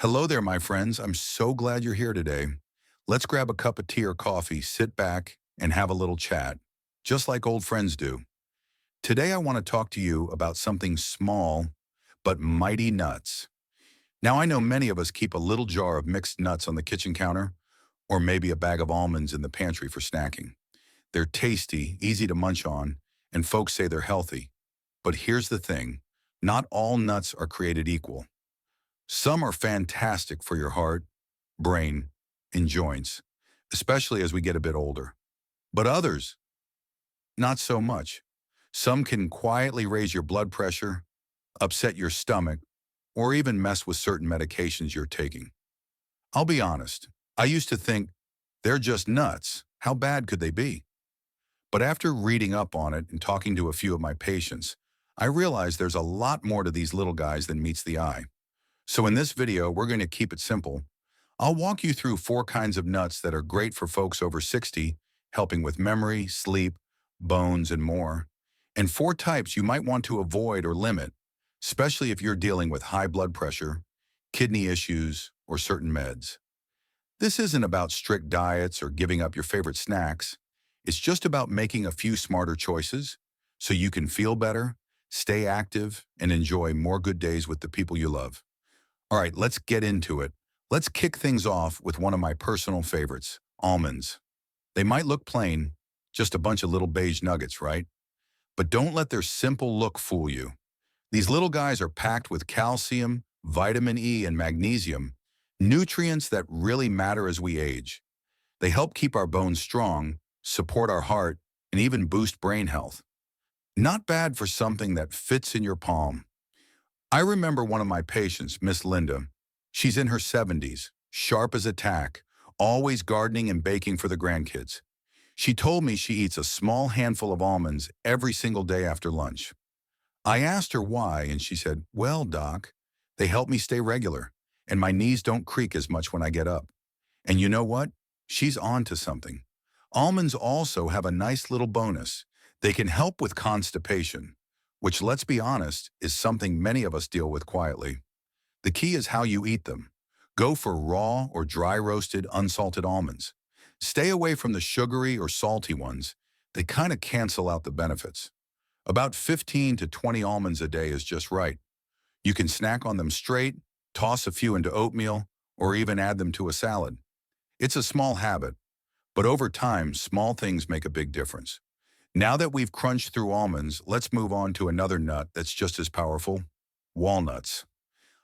Hello there, my friends. I'm so glad you're here today. Let's grab a cup of tea or coffee, sit back, and have a little chat, just like old friends do. Today, I want to talk to you about something small but mighty nuts. Now, I know many of us keep a little jar of mixed nuts on the kitchen counter, or maybe a bag of almonds in the pantry for snacking. They're tasty, easy to munch on, and folks say they're healthy. But here's the thing, not all nuts are created equal. Some are fantastic for your heart, brain, and joints, especially as we get a bit older. But others, not so much. Some can quietly raise your blood pressure, upset your stomach, or even mess with certain medications you're taking. I'll be honest, I used to think, they're just nuts. How bad could they be? But after reading up on it and talking to a few of my patients, I realized there's a lot more to these little guys than meets the eye. So in this video, we're going to keep it simple. I'll walk you through 4 kinds of nuts that are great for folks over 60, helping with memory, sleep, bones, and more. And 4 types you might want to avoid or limit, especially if you're dealing with high blood pressure, kidney issues, or certain meds. This isn't about strict diets or giving up your favorite snacks. It's just about making a few smarter choices so you can feel better, stay active, and enjoy more good days with the people you love. All right, let's get into it. Let's kick things off with one of my personal favorites, almonds. They might look plain, just a bunch of little beige nuggets, right? But don't let their simple look fool you. These little guys are packed with calcium, vitamin E, and magnesium, nutrients that really matter as we age. They help keep our bones strong, support our heart, and even boost brain health. Not bad for something that fits in your palm. I remember one of my patients, Miss Linda. She's in her 70s, sharp as a tack, always gardening and baking for the grandkids. She told me she eats a small handful of almonds every single day after lunch. I asked her why, and she said, "Well, doc, they help me stay regular, and my knees don't creak as much when I get up." And you know what? She's on to something. Almonds also have a nice little bonus. They can help with constipation, which, let's be honest, is something many of us deal with quietly. The key is how you eat them. Go for raw or dry roasted unsalted almonds. Stay away from the sugary or salty ones. They kind of cancel out the benefits. About 15 to 20 almonds a day is just right. You can snack on them straight, toss a few into oatmeal, or even add them to a salad. It's a small habit, but over time, small things make a big difference. Now that we've crunched through almonds, let's move on to another nut that's just as powerful, walnuts.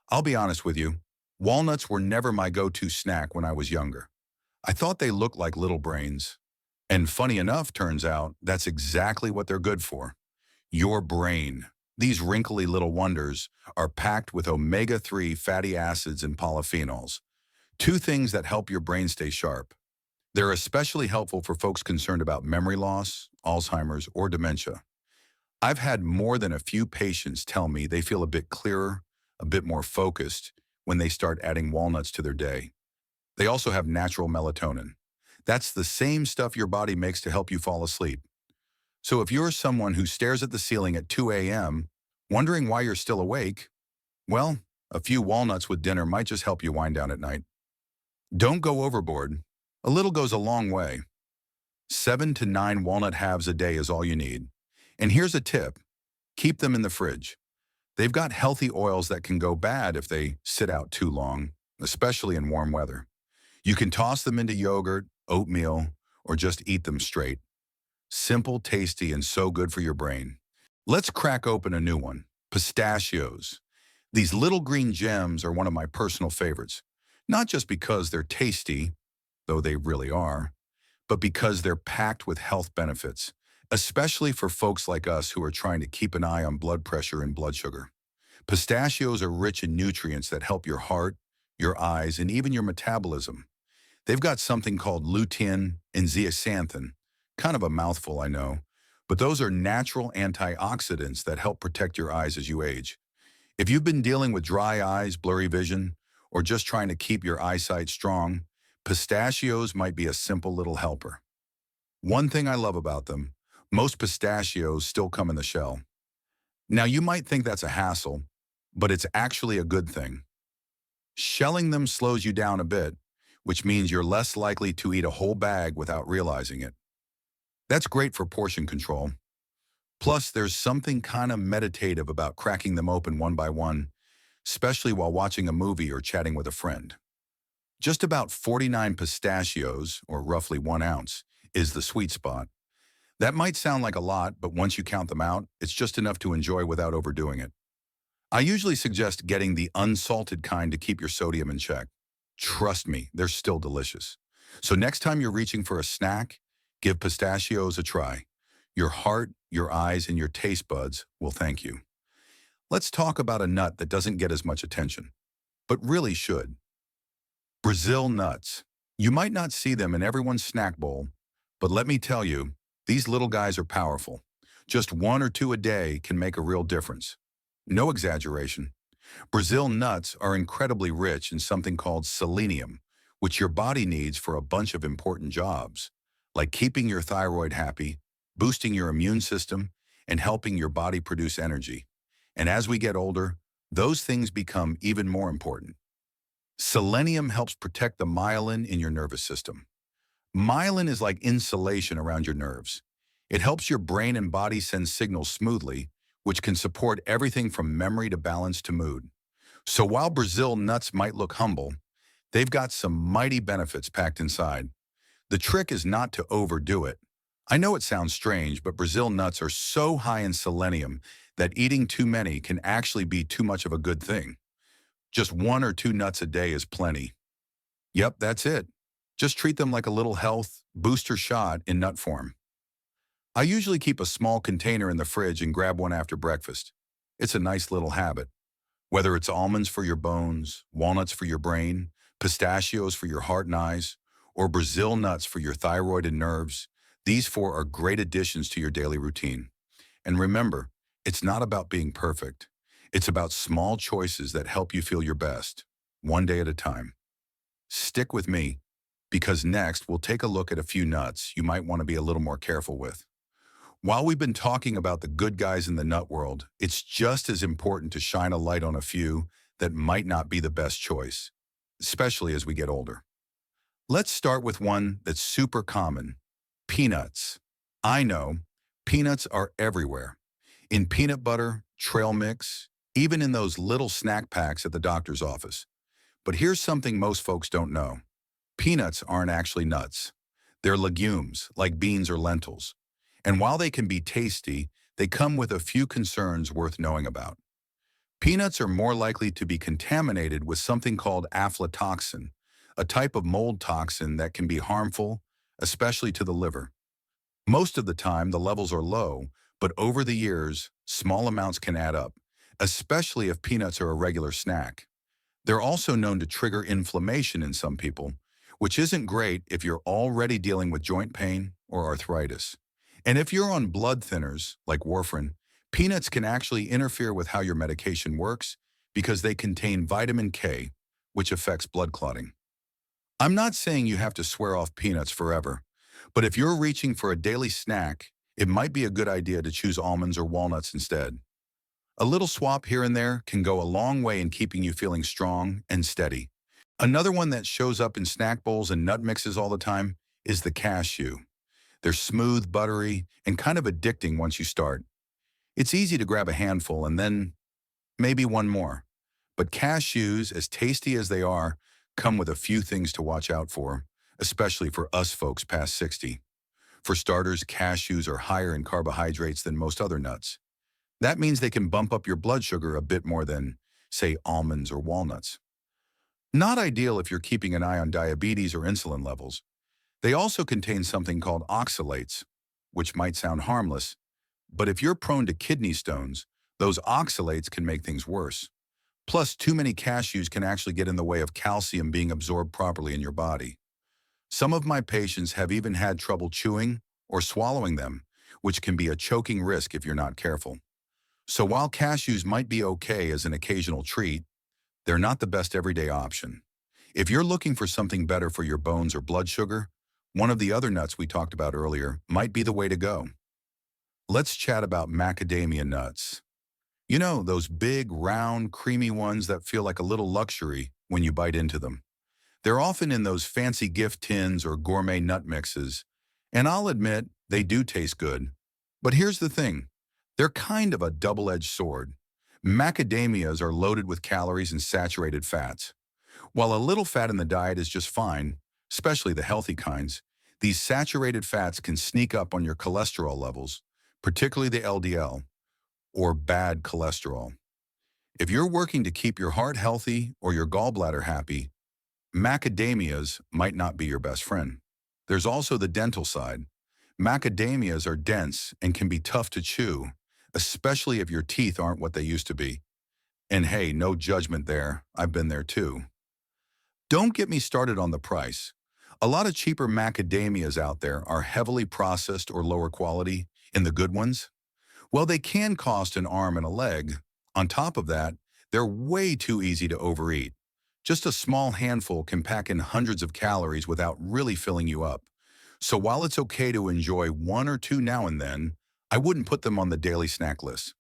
I'll be honest with you, walnuts were never my go-to snack when I was younger. I thought they looked like little brains. And funny enough, turns out, that's exactly what they're good for. Your brain. These wrinkly little wonders are packed with omega-3 fatty acids and polyphenols, 2 things that help your brain stay sharp. They're especially helpful for folks concerned about memory loss, Alzheimer's, or dementia. I've had more than a few patients tell me they feel a bit clearer, a bit more focused when they start adding walnuts to their day. They also have natural melatonin. That's the same stuff your body makes to help you fall asleep. So if you're someone who stares at the ceiling at 2 a.m., wondering why you're still awake, well, a few walnuts with dinner might just help you wind down at night. Don't go overboard. A little goes a long way. 7 to 9 walnut halves a day is all you need. And here's a tip. Keep them in the fridge. They've got healthy oils that can go bad if they sit out too long, especially in warm weather. You can toss them into yogurt, oatmeal, or just eat them straight. Simple, tasty, and so good for your brain. Let's crack open a new one, pistachios. These little green gems are one of my personal favorites, not just because they're tasty, though they really are, but because they're packed with health benefits, especially for folks like us who are trying to keep an eye on blood pressure and blood sugar. Pistachios are rich in nutrients that help your heart, your eyes, and even your metabolism. They've got something called lutein and zeaxanthin, kind of a mouthful, I know, but those are natural antioxidants that help protect your eyes as you age. If you've been dealing with dry eyes, blurry vision, or just trying to keep your eyesight strong, pistachios might be a simple little helper. One thing I love about them, most pistachios still come in the shell. Now you might think that's a hassle, but it's actually a good thing. Shelling them slows you down a bit, which means you're less likely to eat a whole bag without realizing it. That's great for portion control. Plus, there's something kind of meditative about cracking them open one by one, especially while watching a movie or chatting with a friend. Just about 49 pistachios, or roughly 1 ounce, is the sweet spot. That might sound like a lot, but once you count them out, it's just enough to enjoy without overdoing it. I usually suggest getting the unsalted kind to keep your sodium in check. Trust me, they're still delicious. So next time you're reaching for a snack, give pistachios a try. Your heart, your eyes, and your taste buds will thank you. Let's talk about a nut that doesn't get as much attention, but really should. Brazil nuts. You might not see them in everyone's snack bowl, but let me tell you, these little guys are powerful. Just 1 or 2 a day can make a real difference. No exaggeration. Brazil nuts are incredibly rich in something called selenium, which your body needs for a bunch of important jobs, like keeping your thyroid happy, boosting your immune system, and helping your body produce energy. And as we get older, those things become even more important. Selenium helps protect the myelin in your nervous system. Myelin is like insulation around your nerves. It helps your brain and body send signals smoothly, which can support everything from memory to balance to mood. So while Brazil nuts might look humble, they've got some mighty benefits packed inside. The trick is not to overdo it. I know it sounds strange, but Brazil nuts are so high in selenium that eating too many can actually be too much of a good thing. Just 1 or 2 nuts a day is plenty. Yep, that's it. Just treat them like a little health booster shot in nut form. I usually keep a small container in the fridge and grab one after breakfast. It's a nice little habit. Whether it's almonds for your bones, walnuts for your brain, pistachios for your heart and eyes, or Brazil nuts for your thyroid and nerves, these 4 are great additions to your daily routine. And remember, it's not about being perfect. It's about small choices that help you feel your best, one day at a time. Stick with me, because next we'll take a look at a few nuts you might want to be a little more careful with. While we've been talking about the good guys in the nut world, it's just as important to shine a light on a few that might not be the best choice, especially as we get older. Let's start with one that's super common: peanuts. I know, peanuts are everywhere. In peanut butter, trail mix, even in those little snack packs at the doctor's office. But here's something most folks don't know. Peanuts aren't actually nuts. They're legumes, like beans or lentils. And while they can be tasty, they come with a few concerns worth knowing about. Peanuts are more likely to be contaminated with something called aflatoxin, a type of mold toxin that can be harmful, especially to the liver. Most of the time, the levels are low, but over the years, small amounts can add up, especially if peanuts are a regular snack. They're also known to trigger inflammation in some people, which isn't great if you're already dealing with joint pain or arthritis. And if you're on blood thinners, like warfarin, peanuts can actually interfere with how your medication works because they contain vitamin K, which affects blood clotting. I'm not saying you have to swear off peanuts forever, but if you're reaching for a daily snack, it might be a good idea to choose almonds or walnuts instead. A little swap here and there can go a long way in keeping you feeling strong and steady. Another one that shows up in snack bowls and nut mixes all the time is the cashew. They're smooth, buttery, and kind of addicting once you start. It's easy to grab a handful and then maybe one more. But cashews, as tasty as they are, come with a few things to watch out for, especially for us folks past 60. For starters, cashews are higher in carbohydrates than most other nuts. That means they can bump up your blood sugar a bit more than, say, almonds or walnuts. Not ideal if you're keeping an eye on diabetes or insulin levels. They also contain something called oxalates, which might sound harmless, but if you're prone to kidney stones, those oxalates can make things worse. Plus, too many cashews can actually get in the way of calcium being absorbed properly in your body. Some of my patients have even had trouble chewing or swallowing them, which can be a choking risk if you're not careful. So while cashews might be okay as an occasional treat, they're not the best everyday option. If you're looking for something better for your bones or blood sugar, one of the other nuts we talked about earlier might be the way to go. Let's chat about macadamia nuts. You know, those big, round, creamy ones that feel like a little luxury when you bite into them. They're often in those fancy gift tins or gourmet nut mixes, and I'll admit they do taste good. But here's the thing, they're kind of a double-edged sword. Macadamias are loaded with calories and saturated fats. While a little fat in the diet is just fine, especially the healthy kinds, these saturated fats can sneak up on your cholesterol levels, particularly the LDL, or bad cholesterol. If you're working to keep your heart healthy or your gallbladder happy, macadamias might not be your best friend. There's also the dental side. Macadamias are dense and can be tough to chew, especially if your teeth aren't what they used to be. And hey, no judgment there. I've been there too. Don't get me started on the price. A lot of cheaper macadamias out there are heavily processed or lower quality, and the good ones, well, they can cost an arm and a leg. On top of that, they're way too easy to overeat. Just a small handful can pack in hundreds of calories without really filling you up. So while it's okay to enjoy one or two now and then, I wouldn't put them on the daily snack list.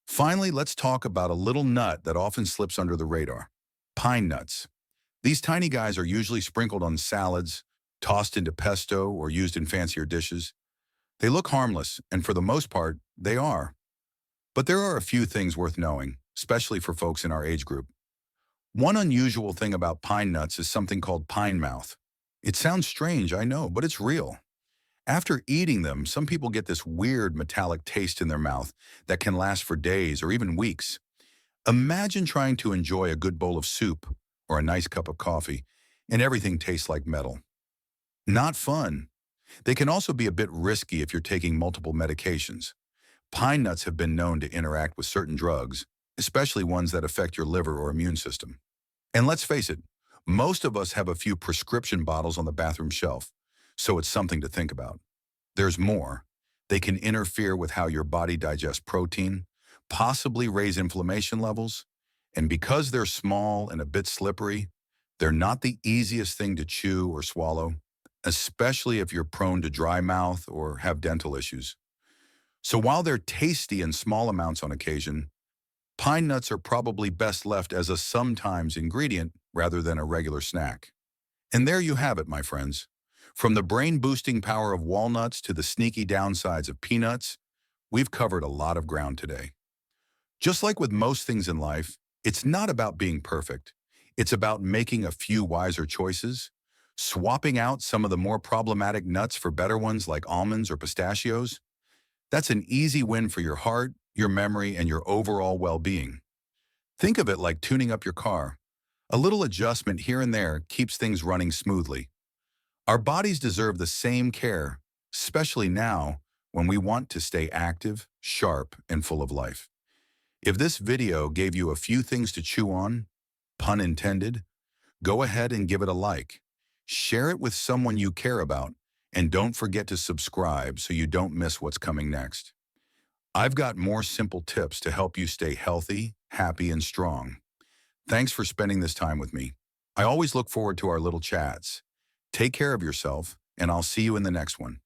Finally, let's talk about a little nut that often slips under the radar: pine nuts. These tiny guys are usually sprinkled on salads, tossed into pesto, or used in fancier dishes. They look harmless, and for the most part, they are. But there are a few things worth knowing, especially for folks in our age group. One unusual thing about pine nuts is something called pine mouth. It sounds strange, I know, but it's real. After eating them, some people get this weird metallic taste in their mouth that can last for days or even weeks. Imagine trying to enjoy a good bowl of soup or a nice cup of coffee, and everything tastes like metal. Not fun. They can also be a bit risky if you're taking multiple medications. Pine nuts have been known to interact with certain drugs, especially ones that affect your liver or immune system. And let's face it, most of us have a few prescription bottles on the bathroom shelf, so it's something to think about. There's more. They can interfere with how your body digests protein, possibly raise inflammation levels, and because they're small and a bit slippery, they're not the easiest thing to chew or swallow, especially if you're prone to dry mouth or have dental issues. So while they're tasty in small amounts on occasion, pine nuts are probably best left as a sometimes ingredient rather than a regular snack. And there you have it, my friends. From the brain-boosting power of walnuts to the sneaky downsides of peanuts, we've covered a lot of ground today. Just like with most things in life, it's not about being perfect. It's about making a few wiser choices, swapping out some of the more problematic nuts for better ones like almonds or pistachios. That's an easy win for your heart, your memory, and your overall well-being. Think of it like tuning up your car. A little adjustment here and there keeps things running smoothly. Our bodies deserve the same care, especially now when we want to stay active, sharp, and full of life. If this video gave you a few things to chew on, pun intended, go ahead and give it a like. Share it with someone you care about, and don't forget to subscribe so you don't miss what's coming next. I've got more simple tips to help you stay healthy, happy, and strong. Thanks for spending this time with me. I always look forward to our little chats. Take care of yourself, and I'll see you in the next one.